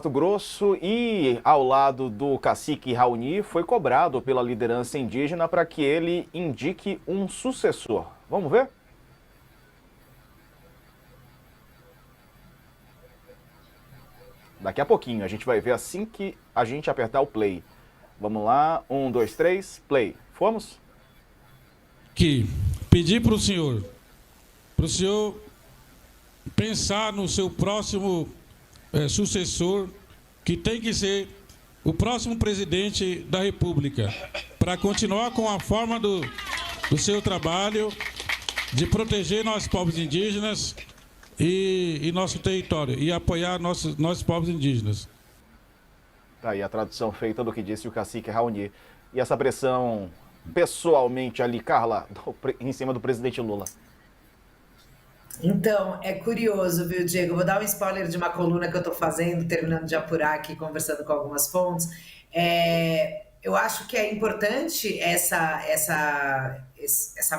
Mato Grosso e, ao lado do cacique Raoni, foi cobrado pela liderança indígena para que ele indique um sucessor. Vamos ver? Daqui a pouquinho, a gente vai ver assim que a gente apertar o play. Vamos lá, 1, 2, 3, play. Fomos? Que pedir para o senhor pensar no seu próximo sucessor, que tem que ser o próximo presidente da República, para continuar com a forma do seu trabalho de proteger nós povos indígenas e nosso território, e apoiar nossos povos indígenas. Tá aí a tradução feita do que disse o cacique Raoni. E essa pressão, pessoalmente ali, Carla, em cima do presidente Lula. Então, é curioso, viu, Diego? Vou dar um spoiler de uma coluna que eu estou fazendo, terminando de apurar aqui, conversando com algumas fontes. Eu acho que é importante essa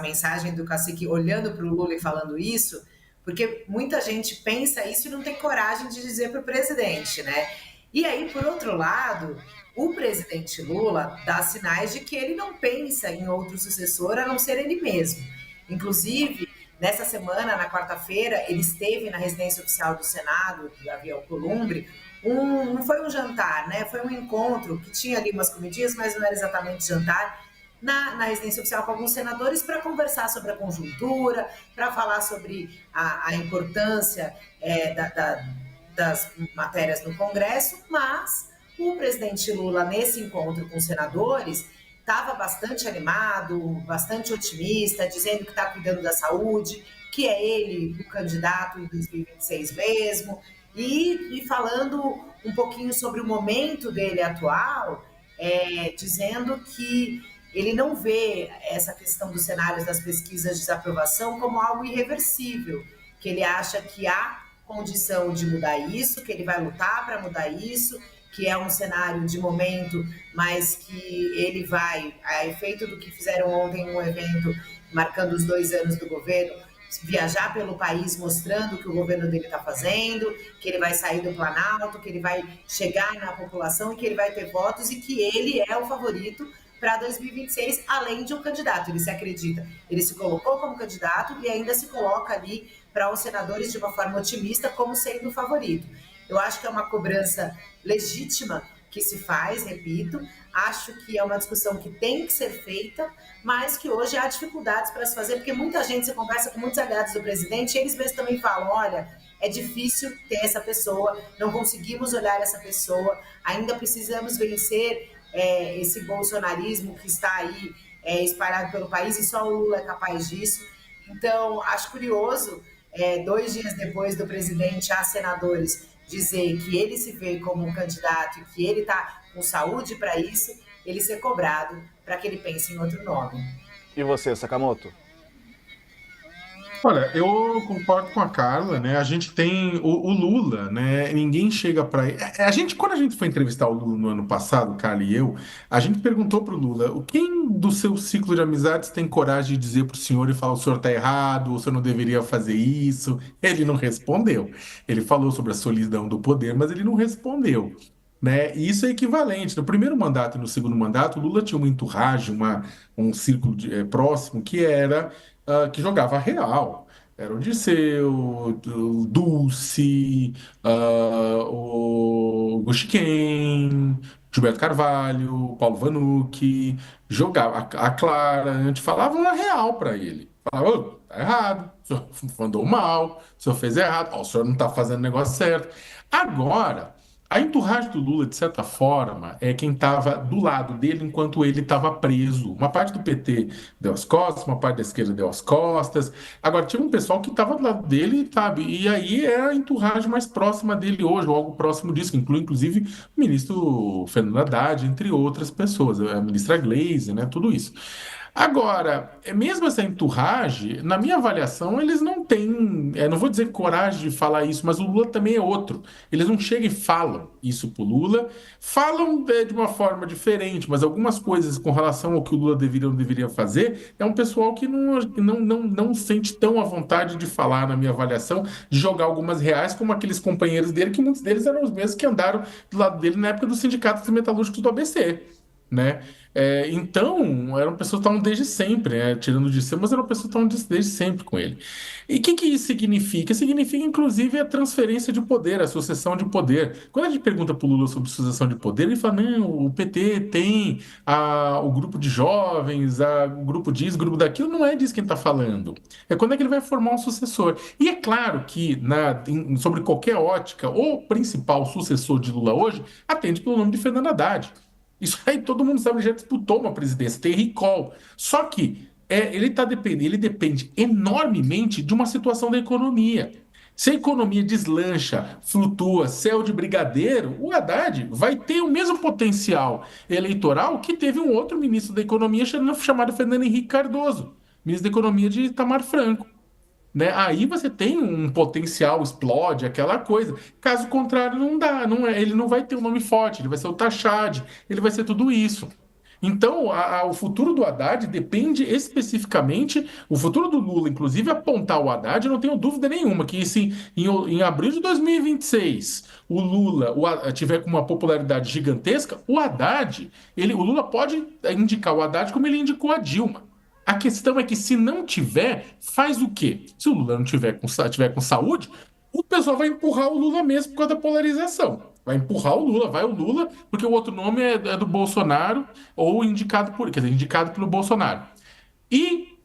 mensagem do cacique olhando para o Lula e falando isso, porque muita gente pensa isso e não tem coragem de dizer para o presidente, né? E aí, por outro lado, o presidente Lula dá sinais de que ele não pensa em outro sucessor a não ser ele mesmo. Inclusive, nessa semana, na quarta-feira, ele esteve na residência oficial do Senado, Davi Alcolumbre. Não foi um jantar, né? Foi um encontro que tinha ali umas comidinhas, mas não era exatamente jantar, na residência oficial com alguns senadores para conversar sobre a conjuntura, para falar sobre a importância das matérias no Congresso, mas o presidente Lula, nesse encontro com os senadores, estava bastante animado, bastante otimista, dizendo que está cuidando da saúde, que é ele o candidato em 2026 mesmo, e falando um pouquinho sobre o momento dele atual, dizendo que ele não vê essa questão dos cenários das pesquisas de desaprovação como algo irreversível, que ele acha que há condição de mudar isso, que ele vai lutar para mudar isso, que é um cenário de momento, mas que ele vai, a efeito do que fizeram ontem em um evento marcando os 2 anos do governo, viajar pelo país mostrando o que o governo dele está fazendo, que ele vai sair do Planalto, que ele vai chegar na população, que ele vai ter votos e que ele é o favorito para 2026, além de um candidato. Ele se acredita, ele se colocou como candidato e ainda se coloca ali para os senadores de uma forma otimista como sendo o favorito. Eu acho que é uma cobrança legítima que se faz, repito, acho que é uma discussão que tem que ser feita, mas que hoje há dificuldades para se fazer, porque muita gente, se conversa com muitos aliados do presidente, e eles mesmos também falam, olha, é difícil ter essa pessoa, não conseguimos olhar essa pessoa, ainda precisamos vencer esse bolsonarismo que está aí espalhado pelo país, e só o Lula é capaz disso. Então, acho curioso, 2 dias depois do presidente a senadores dizer que ele se vê como um candidato e que ele está com saúde para isso, ele ser cobrado para que ele pense em outro nome. E você, Sakamoto? Olha, eu concordo com a Carla, né? A gente tem o Lula, né? Ninguém chega para quando a gente foi entrevistar o Lula no ano passado, Carla e eu, a gente perguntou pro Lula, quem do seu ciclo de amizades tem coragem de dizer pro senhor e falar o senhor tá errado, o senhor não deveria fazer isso? Ele não respondeu. Ele falou sobre a solidão do poder, mas ele não respondeu. Né? E isso é equivalente. No primeiro mandato e no segundo mandato, o Lula tinha uma entourage, um círculo próximo que era que jogava real. Era o Dirceu, o Dulce, o Guxiquem, Gilberto Carvalho, Paulo Vanucci, jogava a Clara, a gente falava uma real para ele. Falava, "Ô, tá errado, o senhor mandou mal, o senhor fez errado, ó, o senhor não está fazendo o negócio certo." Agora, a entourage do Lula, de certa forma, é quem estava do lado dele enquanto ele estava preso. Uma parte do PT deu as costas, uma parte da esquerda deu as costas. Agora, tinha um pessoal que estava do lado dele, sabe? E aí é a entourage mais próxima dele hoje, ou algo próximo disso, que inclui, inclusive, o ministro Fernando Haddad, entre outras pessoas, a ministra Gleisi, né? Tudo isso. Agora, mesmo essa entourage, na minha avaliação, eles não têm, não vou dizer coragem de falar isso, mas o Lula também é outro. Eles não chegam e falam isso pro Lula, falam de uma forma diferente, mas algumas coisas com relação ao que o Lula deveria ou não deveria fazer, é um pessoal que não sente tão à vontade de falar, na minha avaliação, de jogar algumas reais, como aqueles companheiros dele, que muitos deles eram os mesmos que andaram do lado dele na época dos sindicatos metalúrgicos do ABC, né? Então, eram pessoas que estavam desde sempre, né? Tirando de si, mas eram pessoas que estavam desde sempre com ele. E o que isso significa? Significa, inclusive, a transferência de poder, a sucessão de poder. Quando a gente pergunta para o Lula sobre sucessão de poder, ele fala: não, o PT tem o grupo de jovens, o grupo disso, o grupo daquilo. Não é disso que ele está falando. É quando é que ele vai formar um sucessor. E é claro que, sobre qualquer ótica, o principal sucessor de Lula hoje atende pelo nome de Fernando Haddad. Isso aí todo mundo sabe, ele já disputou uma presidência, tem recall. Só que ele depende enormemente de uma situação da economia. Se a economia deslancha, flutua, céu de brigadeiro, o Haddad vai ter o mesmo potencial eleitoral que teve um outro ministro da Economia chamado Fernando Henrique Cardoso, ministro da Economia de Itamar Franco, né? Aí você tem um potencial, explode, aquela coisa. Caso contrário, não dá, ele não vai ter um nome forte, ele vai ser o Tachad, ele vai ser tudo isso. Então, o futuro do Haddad depende especificamente, o futuro do Lula, inclusive, apontar o Haddad, eu não tenho dúvida nenhuma que se em abril de 2026 o Lula tiver com uma popularidade gigantesca, o Lula pode indicar o Haddad como ele indicou a Dilma. A questão é que se não tiver, faz o quê? Se o Lula não tiver com saúde, o pessoal vai empurrar o Lula mesmo por causa da polarização. Vai empurrar o Lula, vai o Lula, porque o outro nome é do Bolsonaro ou indicado pelo Bolsonaro. E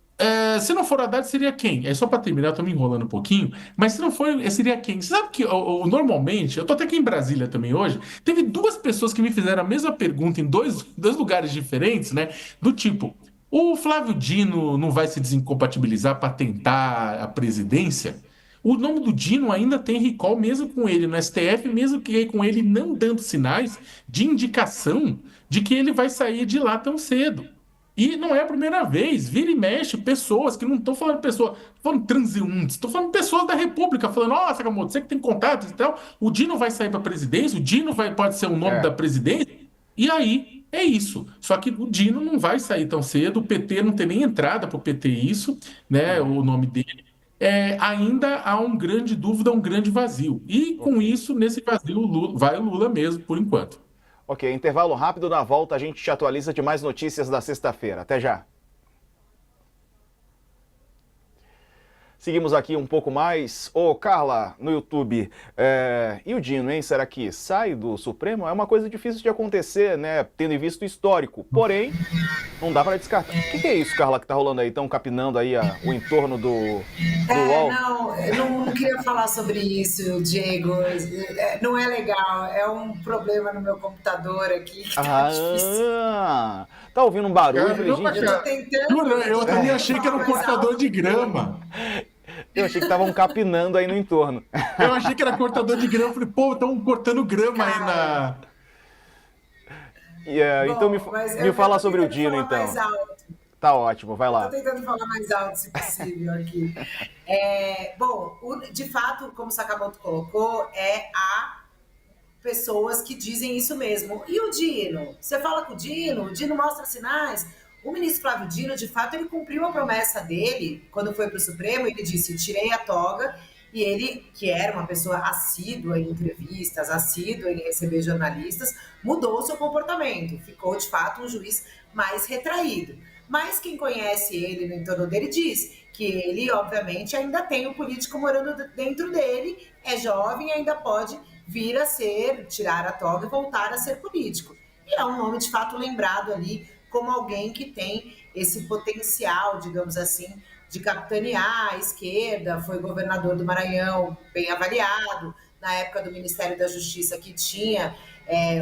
se não for Haddad, seria quem? É só para terminar, eu tô me enrolando um pouquinho, mas se não for, seria quem? Você sabe que normalmente, eu tô até aqui em Brasília também hoje, teve duas pessoas que me fizeram a mesma pergunta em dois lugares diferentes, né? Do tipo, o Flávio Dino não vai se desincompatibilizar para tentar a presidência? O nome do Dino ainda tem recall, mesmo com ele no STF, mesmo que com ele não dando sinais de indicação de que ele vai sair de lá tão cedo. E não é a primeira vez, vira e mexe, pessoas que não estão falando pessoas, falando transeuntes, estão falando pessoas da República, falando: ó, Sakamoto, você que tem contatos e tal, o Dino vai sair para a presidência, o Dino pode ser o nome da presidência, e aí é isso. Só que o Dino não vai sair tão cedo, o PT não tem nem entrada para o PT isso, né, o nome dele. Ainda há uma grande dúvida, um grande vazio. E com isso, nesse vazio, vai o Lula mesmo, por enquanto. Ok, intervalo rápido, na volta a gente te atualiza de mais notícias da sexta-feira. Até já. Seguimos aqui um pouco mais. Ô, Carla, no YouTube, e o Dino, hein? Será que sai do Supremo? É uma coisa difícil de acontecer, né? Tendo em vista o histórico. Porém, não dá para descartar. O que é isso, Carla, que tá rolando aí? Estão capinando aí o entorno do UOL? Não, eu não queria falar sobre isso, Diego. Não é legal. É um problema no meu computador aqui que tá difícil. Tá ouvindo um barulho? Eu falei, gente, Eu tô tentando. Eu também achei que era um cortador de grama. Eu achei que estavam capinando aí no entorno. Eu achei que era cortador de grama. Eu falei, pô, estão cortando grama aí na. Então me fala sobre o Dino, então. Tá ótimo, vai lá. Estou tentando falar mais alto, se possível, aqui. De fato, como o Sakamoto colocou, há pessoas que dizem isso mesmo. E o Dino? Você fala com o Dino mostra sinais. O ministro Flávio Dino, de fato, ele cumpriu a promessa dele quando foi para o Supremo. Ele disse: tirei a toga. E ele, que era uma pessoa assídua em entrevistas, assídua em receber jornalistas, mudou o seu comportamento. Ficou, de fato, um juiz mais retraído. Mas quem conhece ele no entorno dele diz que ele, obviamente, ainda tem o político morando dentro dele, é jovem e ainda pode vir a tirar a toga e voltar a ser político. E é um nome, de fato, lembrado ali como alguém que tem esse potencial, digamos assim, de capitanear a esquerda, foi governador do Maranhão, bem avaliado, na época do Ministério da Justiça, que tinha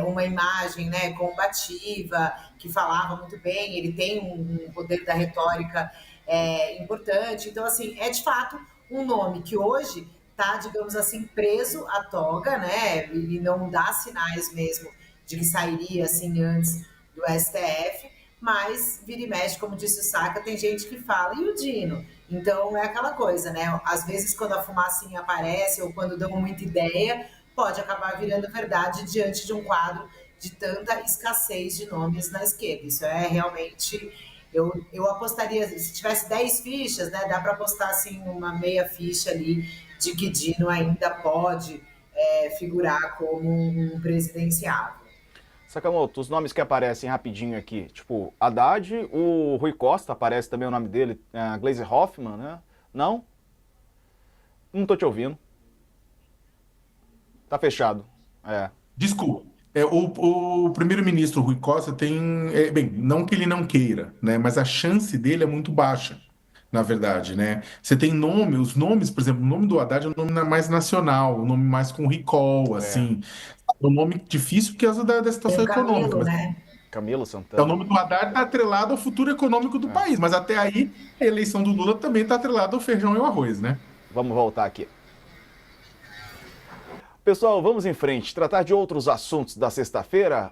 uma imagem, né, combativa, que falava muito bem, ele tem um poder da retórica importante. Então, assim, é de fato um nome que hoje está, digamos assim, preso à toga, né, e não dá sinais mesmo de que sairia assim antes do STF, mas vira e mexe, como disse o Saca, tem gente que fala, e o Dino? Então é aquela coisa, né? Às vezes quando a fumacinha aparece ou quando dão muita ideia, pode acabar virando verdade diante de um quadro de tanta escassez de nomes na esquerda. Isso é realmente... Eu apostaria, se tivesse 10 fichas, né, dá para apostar assim, uma meia ficha ali de que Dino ainda pode figurar como um presidenciável. Sakamoto, os nomes que aparecem rapidinho aqui, tipo, Haddad, o Rui Costa, aparece também o nome dele, Gleisi Hoffmann, né? Não? Não tô te ouvindo. Tá fechado. Desculpa. O primeiro-ministro Rui Costa tem. Bem, não que ele não queira, né? Mas a chance dele é muito baixa, na verdade, né? Você tem nome, os nomes, por exemplo, o nome do Haddad é um nome mais nacional, um nome mais com recall, assim. É um nome difícil por causa da Tem situação o econômica. Camilo, Mas né? Camilo o Santana. nome do Haddad está atrelado ao futuro econômico do país, mas até aí a eleição do Lula também está atrelada ao feijão e ao arroz, né? Vamos voltar aqui. Pessoal, vamos em frente. Tratar de outros assuntos da sexta-feira.